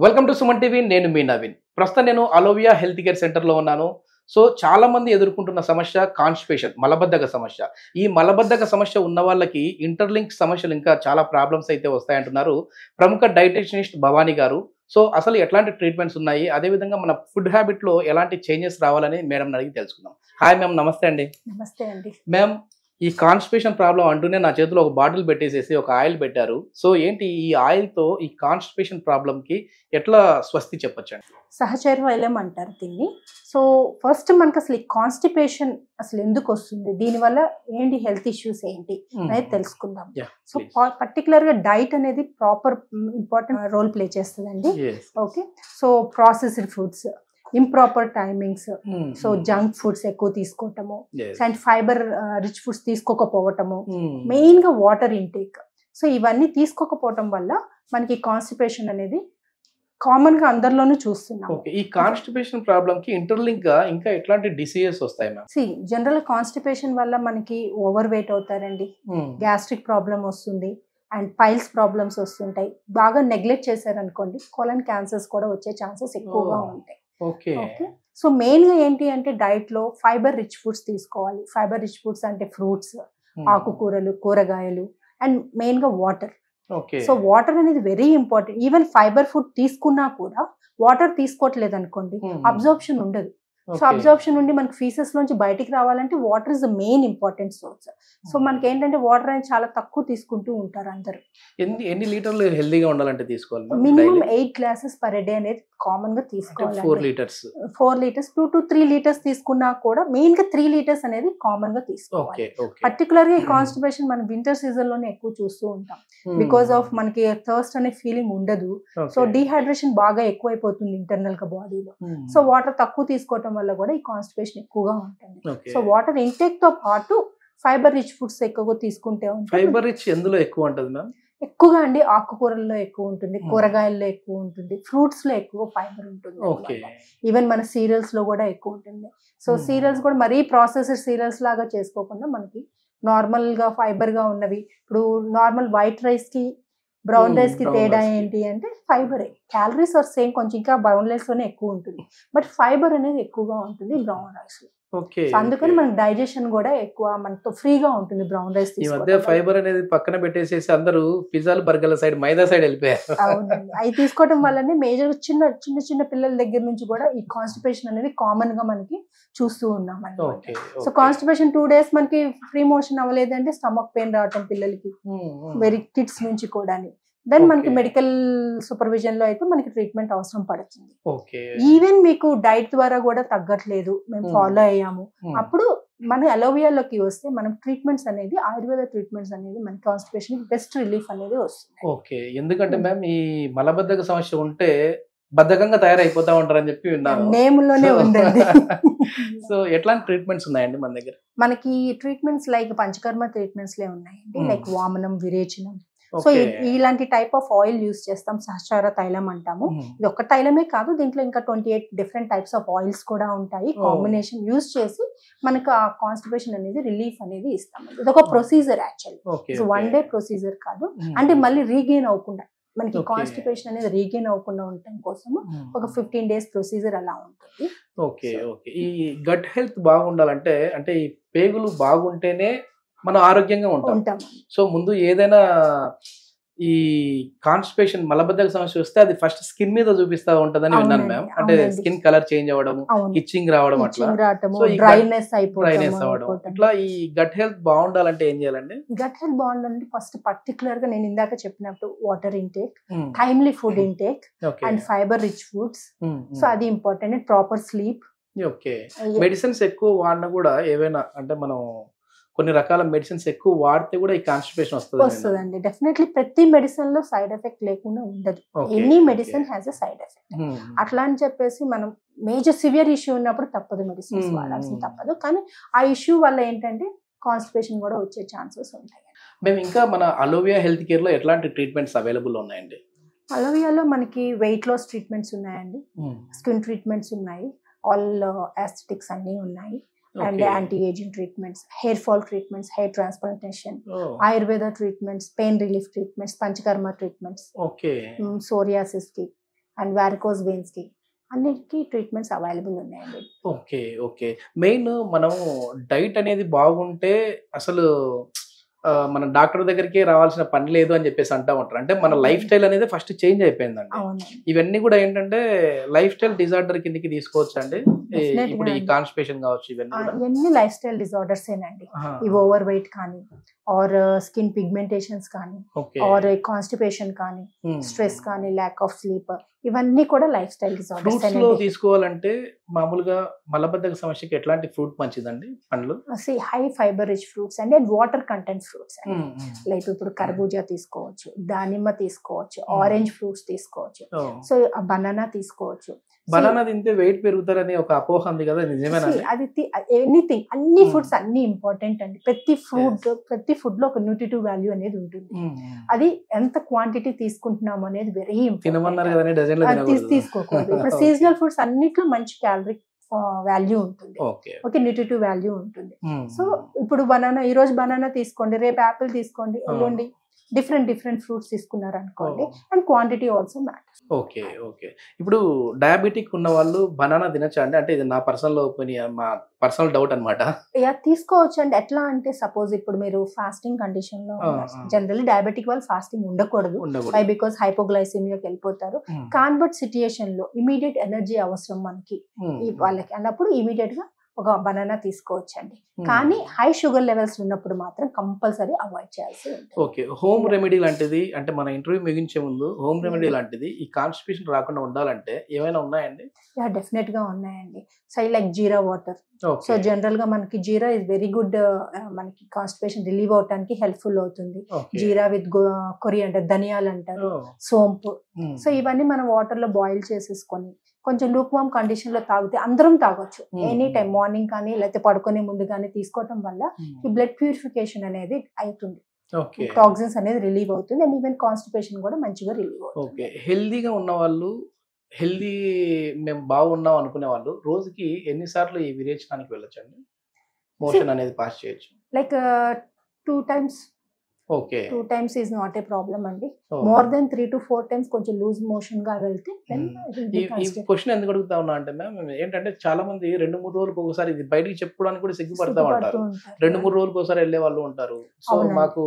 Welcome to Suman TV. నేను మీ నవీన్. ప్రస్తుతం నేను అలోవియా హెల్త్ కేర్ సెంటర్లో ఉన్నాను. సో చాలా మంది ఎదుర్కొంటున్న సమస్య కాన్స్టిపేషన్, మలబద్ధక సమస్య. ఈ మలబద్ధక సమస్య ఉన్న వాళ్ళకి ఇంటర్లింక్ సమస్యలు ఇంకా చాలా ప్రాబ్లమ్స్ అయితే వస్తాయంటున్నారు ప్రముఖ డైటీషియనిస్ట్ భవానీ గారు. సో అసలు ఎట్లాంటి ట్రీట్మెంట్స్ ఉన్నాయి, అదేవిధంగా మన ఫుడ్ హ్యాబిట్లో ఎలాంటి చేంజెస్ రావాలని మేడం అడిగి తెలుసుకుందాం. హాయ్ మ్యామ్, నమస్తే అండి. నమస్తే అండి. మ్యామ్, ఈ కాన్స్టిపేషన్ ప్రాబ్లం అంటూనే నా చేతిలో ఒక బాటిల్ పెట్టేసేసి ఒక ఆయిల్ పెట్టారు. సో ఏంటి ఈ ఆయిల్తో ఈ కాన్స్టిపేషన్ ప్రాబ్లంకి ఎట్లా స్వస్తి చెప్పొచ్చండి? సహచర్వైలం అంటారు దీన్ని. సో ఫస్ట్ మనకు అసలు ఈ కాన్స్టిపేషన్ అసలు ఎందుకు వస్తుంది, దీనివల్ల ఏంటి హెల్త్ ఇష్యూస్ ఏంటి అనేది తెలుసుకుందాం. సో పర్టికులర్ గా డైట్ అనేది ప్రాపర్ ఇంపార్టెంట్ రోల్ ప్లే చేస్తుందండి. Okay, so processed foods, improper timings, so junk foods ఎక్కువ తీసుకోవటము, అండ్ ఫైబర్ రిచ్ ఫుడ్స్ తీసుకోకపోవటము, మెయిన్ గా వాటర్ ఇంటేక్. సో ఇవన్నీ తీసుకోకపోవటం వల్ల మనకి కాన్స్టిపేషన్ అనేది కామన్ గా అందరిలోనూ చూస్తున్నాం. ఈ కాన్స్టిపేషన్ ప్రాబ్లం కి ఇంటర్లింక్ గా ఇంకా ఎట్లాంటి డిసీజెస్ వస్తాయి మ్యామ్? జనరల్ కాన్స్టిపేషన్ వల్ల మనకి ఓవర్ వెయిట్ అవుతారండి, గ్యాస్ట్రిక్ ప్రాబ్లం వస్తుంది, అండ్ పైల్స్ ప్రాబ్లమ్స్ వస్తుంటాయి. బాగా నెగ్లెక్ట్ చేశారనుకోండి కోలన్ క్యాన్సర్స్ కూడా వచ్చే ఛాన్సెస్ ఎక్కువగా ఉంటాయి. ఓకే, సో మెయిన్ గా ఏంటి అంటే డైట్ లో ఫైబర్ రిచ్ ఫుడ్స్ తీసుకోవాలి. ఫైబర్ రిచ్ ఫుడ్స్ అంటే ఫ్రూట్స్, ఆకుకూరలు, కూరగాయలు, అండ్ మెయిన్ గా వాటర్. సో వాటర్ అనేది very important. Even fibre food తీసుకున్నా కూడా వాటర్ తీసుకోవట్లేదు అనుకోండి, అబ్జార్ప్షన్ ఉండదు. సో అబ్జార్ప్షన్ నుండి మనకి ఫీసెస్ లోంచి బయటికి రావాలంటే water is the main important source. So మనకి ఏంటంటే వాటర్ అనేది చాలా తక్కువ తీసుకుంటూ ఉంటారు అందరు. ఎన్ని లీటర్లు హెల్దీగా ఉండాలంటే తీసుకోవాలి? మినిమం 8 glasses per day అనేది కామన్ గా తీసుకోవాలి. 4 liters 2 to 3 liters తీసుకున్నా కూడా మెయిన్ గా 3 liters అనేది కామన్ గా తీసుకోవాలి. పర్టికులర్ గా ఈ కాన్స్టిపేషన్ మనం వింటర్ సీజన్ లోనే ఎక్కువ చూస్తూ ఉంటాం. బికాస్ ఆఫ్ మనకి థర్స్ట్ అనే ఫీలింగ్ ఉండదు. సో డీహైడ్రేషన్ బాగా ఎక్కువైపోతుంది ఇంటర్నల్ గా బాడీలో. సో వాటర్ తక్కువ తీసుకోవటం వల్ల కూడా ఈ కాన్స్టిపేషన్ ఎక్కువగా ఉంటుంది. సో వాటర్ ఇంటేక్ తో పాటు ఫైబర్ రిచ్ ఫుడ్స్ ఎక్కువగా తీసుకుంటే ఉంటుంది. ఫైబర్ రిచ్ ఎందులో ఎక్కువ ఉంటుంది మ్యామ్? ఎక్కువగా అండి ఆకుకూరల్లో ఎక్కువ ఉంటుంది, కూరగాయల్లో ఎక్కువ ఉంటుంది, ఫ్రూట్స్ లో ఎక్కువ ఫైబర్ ఉంటుంది. ఈవెన్ మన సీరియల్స్ లో కూడా ఎక్కువ ఉంటుంది. సో సీరియల్స్ కూడా మరీ ప్రాసెస్డ్ సీరియల్స్ లాగా చేసుకోకుండా మనకి నార్మల్ గా ఫైబర్ గా ఉన్నవి. ఇప్పుడు నార్మల్ వైట్ రైస్ కి బ్రౌన్ రైస్ కి తేడా ఏంటి అంటే ఫైబరే. క్యాలరీస్ ఆర్ సేమ్, కొంచెం ఇంకా బ్రౌన్ రైస్ లోనే ఎక్కువ ఉంటుంది, బట్ ఫైబర్ అనేది ఎక్కువగా ఉంటుంది బ్రౌన్ రైస్ లో. అందుకని మనకి డైజెషన్ కూడా ఎక్కువ మనతో ఫ్రీగా ఉంటుంది బ్రౌన్ రైస్. ఈ మధ్య ఫైబర్ అనేది పక్కన పెట్టేసేసి అందరూ పిజ్జాలు బర్గర్ల సైడ్, మైదా సైడ్ వెళ్ళిపోయారు. అవునండి, అవి తీసుకోవడం వల్లనే మేజర్ చిన్న చిన్న చిన్న పిల్లల దగ్గర నుంచి కూడా ఈ కాన్స్టిపేషన్ అనేది కామన్ గా మనకి చూస్తూ ఉన్నాం అన్నమాట. సో కాన్స్టిపేషన్ 2 days మనకి ఫ్రీ మోషన్ అవ్వలేదంటే స్టమక్ పెయిన్ రావటం పిల్లలకి, వెరీ కిడ్స్ నుంచి కూడా. దెన్ మనకి మెడికల్ సూపర్విజన్ లో అయితే మనకి ట్రీట్మెంట్ అవసరం పడుతుంది. ఈవెన్ మీకు డైట్ ద్వారా కూడా తగ్గట్లేదు, మేము ఫాలో అయ్యాము, అప్పుడు మన అలోవియాలోకి వస్తే మనం ట్రీట్మెంట్స్ అనేది ఆయుర్వేద ట్రీట్మెంట్స్ అనేది మన కాన్స్టిపేషన్ బెస్ట్ రిలీఫ్ అనేది వస్తుంది. ఓకే, ఎందుకంటే మ్యామ్ ఈ మలబద్ధక సమస్య ఉంటే బద్ధకంగా తయారైపోతా ఉంటారని చెప్పి విన్నాను. నేమ్ లోనే ఉందండి. సో ఎట్లాంటి ట్రీట్మెంట్స్ ఉన్నాయండి మన దగ్గర? మనకి ట్రీట్మెంట్స్ లైక్ పంచకర్మ ట్రీట్మెంట్స్ లే ఉన్నాయండి, లైక్ వామనం, విరేచనం. సో ఇలాంటి టైప్ ఆఫ్ ఆయిల్ యూస్ చేస్తాం, సహచార తైలం అంటాము. ఇది ఒక్క తైలమే కాదు, దీంట్లో ఇంకా 28 డిఫరెంట్ టైప్స్ ఆఫ్ ఆయిల్స్ కూడా ఉంటాయి. కాంబినేషన్ యూస్ చేసి మనకు ఆ కాన్స్టిపేషన్ అనేది రిలీఫ్ అనేది ఇస్తాం. ఇది ఒక procedure actually, one day procedure కాదు. అంటే మళ్ళీ రీగెయిన్ అవ్వకుండా, మనకి కాన్స్టిపేషన్ అనేది రీగెయిన్ అవ్వకుండా ఉండటం కోసము ఒక 15 days ప్రొసీజర్ అలా ఉంటుంది. ఓకే, ఈ గట్ హెల్త్ బాగుండాలంటే, అంటే ఈ పేగులు బాగుంటేనే మనం ఆరోగ్యంగా ఉంటాం. సో ముందు ఏదైనా ఈ కాన్స్టిపేషన్, మలబద్ధక సమస్య వస్తే అది ఫస్ట్ స్కిన్ మీద చూపిస్తా ఉంటదని విన్నాను మ్యామ్. అంటే స్కిన్ కలర్ చేంజ్ అవ్వడం, ఇచ్చింగ్ రావడం, అట్లా డ్రైనెస్ అవ్వడం. ఇట్లా ఈ గట్ హెల్త్ బాగుండాలంటే ఏం చేయాలండి? గట్ హెల్త్ బాగుండాలంటే ఫస్ట్ పర్టికులర్ గా నేను ఇందాక చెప్పినట్టు water intake, timely food intake, and fibre rich foods. So అది important. And proper sleep. Okay, medicines ఎక్కువ వాడినా కూడా ఏవైనా, అంటే మనం కొన్ని రకాల మెడిసిన్స్ ఎక్కువ వాడితే కూడా ఈ కాన్స్టిపేషన్ వస్తుందండి. డెఫినెట్లీ ప్రతి మెడిసిన్ లో సైడ్ ఎఫెక్ట్ లేకుండా ఉండదు. Any medicine has a side effect. అట్లా అని చెప్పేసి మనం మేజర్ సివియర్ ఇష్యూ ఉన్నప్పుడు తప్పదు, మెడిసిన్స్ వాడాల్సిన తప్పదు. కానీ ఆ ఇష్యూ వల్ల ఏంటంటే కాన్స్టిపేషన్ కూడా వచ్చే ఛాన్సెస్ ఉంటాయి. మేము ఇంకా మన అలోవియా హెల్త్ కేర్ లో ఎట్లాంటి ట్రీట్మెంట్స్ అవైలబుల్ ఉన్నాయండి? అలోవియాలో మనకి వెయిట్ లాస్ ట్రీట్మెంట్స్ ఉన్నాయండి, స్కిన్ ట్రీట్మెంట్స్ ఉన్నాయి, ఆల్ ఆస్థెటిక్స్ అన్ని ఉన్నాయి, and anti-aging treatments, hair fall treatments, hair transplantation, Ayurveda treatments, pain relief treatments, panchakarma treatments, psoriasis ki, and varicose veins కి అన్నిటికీ ట్రీట్మెంట్స్ అవైలబుల్ ఉన్నాయండి. Okay. Okay. Main మనం diet అనేది బాగుంటే అసలు మన డాక్టర్ దగ్గరికే రావాల్సిన పని లేదు అని చెప్పేసి అంటా ఉంటారు. అంటే మన లైఫ్ స్టైల్ అనేది ఫస్ట్ చేంజ్ అయిపోయిందండి. అవునండి. ఇవన్నీ కూడా ఏంటంటే లైఫ్ స్టైల్ డిజార్డర్ కిందకి తీసుకోవచ్చు అండి. Definitely ఇప్పుడు ఈ అండి. కాన్స్టిపేషన్ కావచ్చు ఇవన్నీ కూడా. ఇవన్నీ లైఫ్ స్టైల్ డిజార్డర్స్ ఏనండి. ఈ ఓవర్ వెయిట్ కానీ ఆర్ స్కిన్ పిగ్మెంటేషన్స్ కానీ ఓకే. ఆర్ కాన్స్టిపేషన్ కానీ స్ట్రెస్ కానీ ల్యాక్ ఆఫ్ స్లీప్ ఇవన్నీ కూడా లైఫ్ స్టైల్ డిజార్డర్స్ ఫ్రూట్స్ లో తీసుకోవాలంటే మామూలుగా మలబద్ధక సమస్యకి ఎట్లాంటి ఫ్రూట్ మంచిదండి పండ్లు? హై ఫైబర్ రిచ్ ఫ్రూట్స్ అండి అండ్ వాటర్ కంటెంట్ ఫ్రూట్స్ అండి. లైక్ ఇప్పుడు కర్బూజా తీసుకోవచ్చు, దానిమ్మ తీసుకోవచ్చు, ఆరెంజ్ ఫ్రూట్స్ తీసుకోవచ్చు, సో బనానా తీసుకోవచ్చు. బనానా తింటే వెయిట్ పెరుగుతారని ఒక అపోహ ఉంది కదా, నిజమేనా? అది ఎనీథింగ్ అన్ని ఫుడ్స్ అన్ని ఇంపార్టెంట్ అండి. ప్రతి ఫుడ్ లో ఒక న్యూట్రిటివ్ వాల్యూ అనేది ఉంటుంది. అది ఎంత క్వాంటిటీ తీసుకుంటున్నాము అనేది వెరీ తినమన్నారు కదండి, డజన్లో తినకూడదు. తీసుకోకూడదు. ఇప్పుడు సీజనల్ ఫుడ్స్ అన్నిట్లో మంచి క్యాలరీ వాల్యూ ఉంటుంది, ఓకే న్యూట్రిటివ్ వాల్యూ ఉంటుంది. సో ఇప్పుడు బనానా ఈ రోజు బనానా తీసుకోండి, రేపు యాపిల్ తీసుకోండి, ఎల్లుండి డిఫరెంట్ ఫ్రూట్స్ తీసుకున్నారు అనుకోండి and quantity also matters. Okay. Okay. ఇప్పుడు డయాబెటిక్ ఉన్న వాళ్ళు బనానా తినచ్చా అండి? అంటే ఇది నా పర్సనల్ ఒపీనియన్, మా పర్సనల్ డౌట్ అనమాట. తీసుకోవచ్చు అండి. ఎట్లా అంటే సపోజ్ ఇప్పుడు మీరు ఫాస్టింగ్ కండిషన్ లో జనరల్లీ డయాబెటిక్ వాళ్ళు ఫాస్టింగ్ ఉండకూడదు, బై బికాస్ హైపోగ్లైసెమియాకి వెళ్ళిపోతారు. కాన్వర్ట్ సిచ్యుయేషన్ లో ఇమీడియట్ ఎనర్జీ అవసరం మనకి వాళ్ళకి అన్నప్పుడు ఇమీడియట్ గా ఒక బనానా తీసుకోవచ్చండి. కానీ హై షుగర్ లెవెల్స్ ఉన్నప్పుడు మాత్రం కంపల్సరీ అవాయిడ్ చేయాల్సి ఉంటుంది. ఓకే. హోమ్ రెమెడీ లాంటిది అంటే మన ఇంటర్వ్యూ ముగించే ముందు హోమ్ రెమెడీ లాంటిది ఈ కాన్స్టిపేషన్ రాకుండా ఉండాలంటే ఏమైనా ఉన్నాయండి? డెఫినెట్ గా ఉన్నాయండి. సో లైక్ జీరా వాటర్. సో జనరల్ గా మనకి జీరా ఇస్ వెరీ గుడ్, మనకి కాన్స్టిపేషన్ రిలీవ్ అవడానికి హెల్ప్ఫుల్ అవుతుంది. జీరా విత్ కొరియాండర్, ధనియాలు అంటారు, సోంపు. సో ఇవన్నీ మనం వాటర్ లో బాయిల్ చేసేసుకొని కొంచెం లూక్ వామ్ కండిషన్ లో తాగితే అందరం తాగొచ్చు ఎనీ టైం, మార్నింగ్ కానీ లేకపోతే పడుకునే ముందు కానీ తీసుకోవటం వల్ల ఈ బ్లడ్ ప్యూరిఫికేషన్ అనేది అవుతుంది, టాక్సిన్స్ అనేది రిలీవ్ అవుతుంది అండ్ ఈవెన్ కాన్స్టిపేషన్ కూడా మంచిగా రిలీవ్ అవుతుంది. ఓకే. హెల్దీగా ఉన్న వాళ్ళు, హెల్దీ మేము బాగున్నాం అనుకునే వాళ్ళు రోజుకి ఎన్నిసార్లు ఈ విరేచనానికి వెళ్ళొచ్చండి? మోషన్ అనేది పాస్ చేయొచ్చు? Like 2 times. Okay. 2 times is not a problem అండి. మోర్ దెన్ 3 to 4 times కొంచెం లూజ్ మోషన్ గా వెళ్తే ఈ క్వశ్చన్ ఎందుకు అడుగుతా ఉన్నా అంటే మ్యామ్, ఏంటంటే చాలా మంది 2-3 రోజులకు ఒకసారి ఇది బయటికి చెప్పుకోవడానికి కూడా సిగ్గుపడతా ఉంటారు. 2-3 రోజులకు ఒకసారి వెళ్ళే వాళ్ళు ఉంటారు. సో మాకు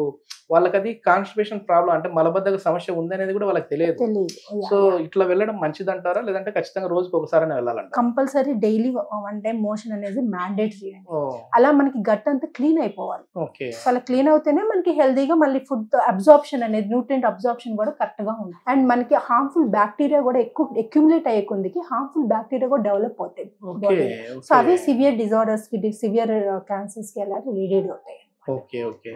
వాళ్ళకి అది కాన్స్టిపేషన్ ప్రాబ్లం అంటే మలబద్ధక సమస్య ఉందనేది కూడా వాళ్ళకి తెలియదు. సో ఇట్లా వెళ్ళడం మంచిది అంటారా, లేదంటే ఖచ్చితంగా రోజుకి ఒకసారి వెళ్ళాలంట? కంపల్సరీ డైలీ 1 time మోషన్ అనేది మ్యాండేటరీ అండి. అలా మనకి గట్ అంతా క్లీన్ అయిపోవాలి. సో అలా క్లీన్ అవుతేనే మనకి హెల్దీగా మళ్ళీ ఫుడ్ అబ్జార్ప్షన్ అనేది, న్యూట్రియంట్ అబ్జార్ప్షన్ కూడా కరెక్ట్ గా ఉంది అండ్ మనకి హార్మ్ఫుల్ బ్యాక్టీరియా కూడా ఎక్కువ అక్యుములేట్ అయ్యే కొద్దికి హార్మ్ఫుల్ బ్యాక్టీరియా కూడా డెవలప్ అవుతాయి. సో అవి సివియర్ డిజార్డర్స్ కి, సివియర్ క్యాన్సర్స్ కి అలా రిలేటెడ్ అవుతాయి. ఓకే. ఓకే.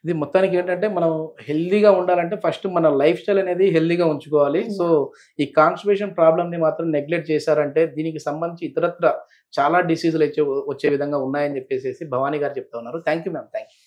ఇది మొత్తానికి ఏంటంటే మనం హెల్దీగా ఉండాలంటే ఫస్ట్ మన లైఫ్ స్టైల్ అనేది హెల్దీగా ఉంచుకోవాలి. సో ఈ కాన్స్టిపేషన్ ప్రాబ్లమ్ ని మాత్రం నెగ్లెక్ట్ చేశారంటే దీనికి సంబంధించి ఇతరత్ర చాలా డిసీజులు వచ్చే విధంగా ఉన్నాయని చెప్పేసి భవానీ గారు చెప్తా ఉన్నారు. Thank you ma'am. Thank you.